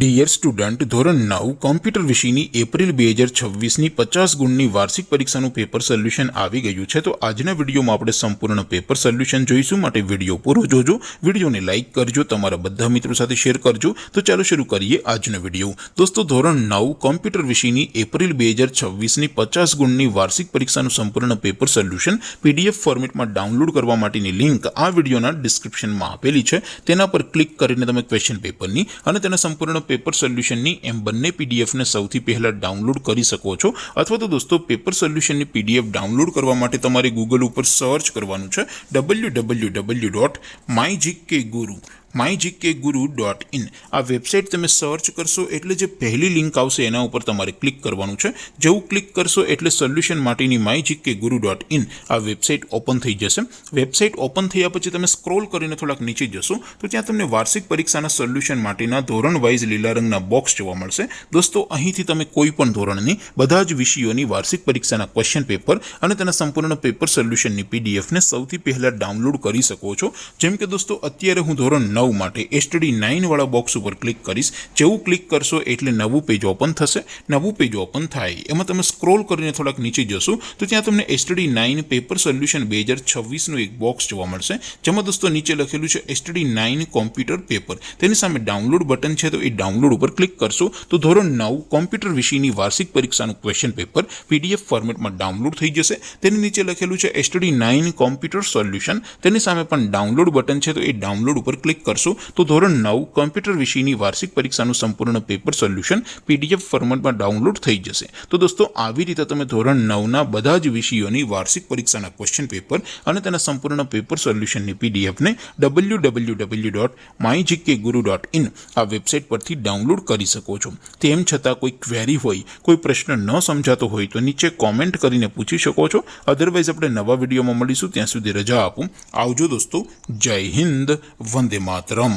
Dear student, ધોરણ 9 computer વિષયની April 2026ની 50 ગુણની વાર્ષિક પરીક્ષાનું પેપર સોલ્યુશન આવી ગયું છે। તો આજના વિડીયોમાં આપણે સંપૂર્ણ પેપર સોલ્યુશન જોઈશું, માટે વિડીયો પૂરો જોજો, વિડીયોને લાઇક કરજો, તમારા બધા મિત્રો સાથે શેર કરજો। તો ચાલો શરૂ કરીએ આજનો વિડીયો। દોસ્તો, ધોરણ 9 કોમ્પ્યુટર વિષયની એપ્રિલ 2026ની 50 ગુણની વાર્ષિક પરીક્ષાનું સંપૂર્ણ પેપર સોલ્યુશન પીડીએફ ફોર્મેટમાં ડાઉનલોડ કરવા માટેની લિંક આ વિડીયોના ડિસ્ક્રિપ્શનમાં આપેલી છે। તેના પર ક્લિક કરીને તમે ક્વેશ્ચન પેપરની અને તેના સંપૂર્ણ પેપર સોલ્યુશનની એમ બંને પીડીએફને સૌથી પહેલા ડાઉનલોડ કરી શકો છો। અથવા તો દોસ્તો, પેપર સોલ્યુશનની પીડીએફ ડાઉનલોડ કરવા માટે તમારે ગૂગલ ઉપર સર્ચ કરવાનું છે www.mygkguru.in। આ વેબસાઇટ તમે સર્ચ કરશો એટલે જે પહેલી લિંક આવશે એના ઉપર તમારે ક્લિક કરવાનું છે। જેવું ક્લિક કરશો એટલે સોલ્યુશન માટેની mygkguru.in આ વેબસાઇટ ઓપન થઈ જશે। વેબસાઇટ ઓપન થયા પછી તમે સ્ક્રોલ કરીને થોડાક નીચે જશો તો ત્યાં તમને વાર્ષિક પરીક્ષાના સોલ્યુશન માટેના ધોરણ વાઇઝ લીલા રંગના બોક્સ જોવા મળશે। દોસ્તો, અહીંથી તમે કોઈ પણ ધોરણની બધા જ વિષયોની વાર્ષિક પરીક્ષાના ક્વેશ્ચન પેપર અને તેના સંપૂર્ણ પેપર સોલ્યુશનની પીડીએફને સૌથી પહેલા ડાઉનલોડ કરી શકો છો। જેમ કે દોસ્તો, અત્યારે હું ધોરણ 9 માટે STD 9 વાળા બોક્સ ઉપર ક્લિક કરીશ। જેવું ક્લિક કરશો એટલે નવું પેજ ઓપન થશે। નવું પેજ ઓપન થાય એમાં તમે સ્ક્રોલ કરીને થોડાક નીચે જશો તો ત્યાં તમને STD 9 પેપર સોલ્યુશન 2026નું એક બોક્સ જોવા મળશે, જેમાં દોસ્તો નીચે લખેલું છે STD 9 કોમ્પ્યુટર પેપર। તેની સામે ડાઉનલોડ બટન છે, તો એ ડાઉનલોડ ઉપર ક્લિક કરશો તો ધોરણ 9 કોમ્પ્યુટર વિષયની વાર્ષિક પરીક્ષાનું ક્વેશ્ચન પેપર પીડીએફ ફોર્મેટમાં ડાઉનલોડ થઈ જશે। તેની નીચે લખેલું છે STD 9 કોમ્પ્યુટર સોલ્યુશન, તેની સામે પણ ડાઉનલોડ બટન છે, તો એ ડાઉનલોડ ઉપર ક્લિક કરશો તો ધોરણ 9 કોમ્પ્યુટર વિષયની વાર્ષિક પરીક્ષાનું સંપૂર્ણ પેપર સોલ્યુશન પીડીએફ ફોર્મેટમાં ડાઉનલોડ થઈ જશે। તો દોસ્તો, આવી રીતે તમે ધોરણ 9ના બધા જ વિષયોની વાર્ષિક પરીક્ષાના ક્વેશ્ચન પેપર અને તેના સંપૂર્ણ પેપર સોલ્યુશનની પીડીએફને www.mygkguru.in આ વેબસાઇટ પરથી ડાઉનલોડ કરી શકો છો। તેમ છતાં કોઈ ક્વેરી હોય, કોઈ પ્રશ્ન ન સમજાતો હોય તો નીચે કોમેન્ટ કરીને પૂછી શકો છો। અધરવાઇઝ આપણે નવા વિડીયોમાં મળીશું, ત્યાં સુધી રજા આપું। આવજો દોસ્તો, જય હિન્દ, વંદે માતરમ।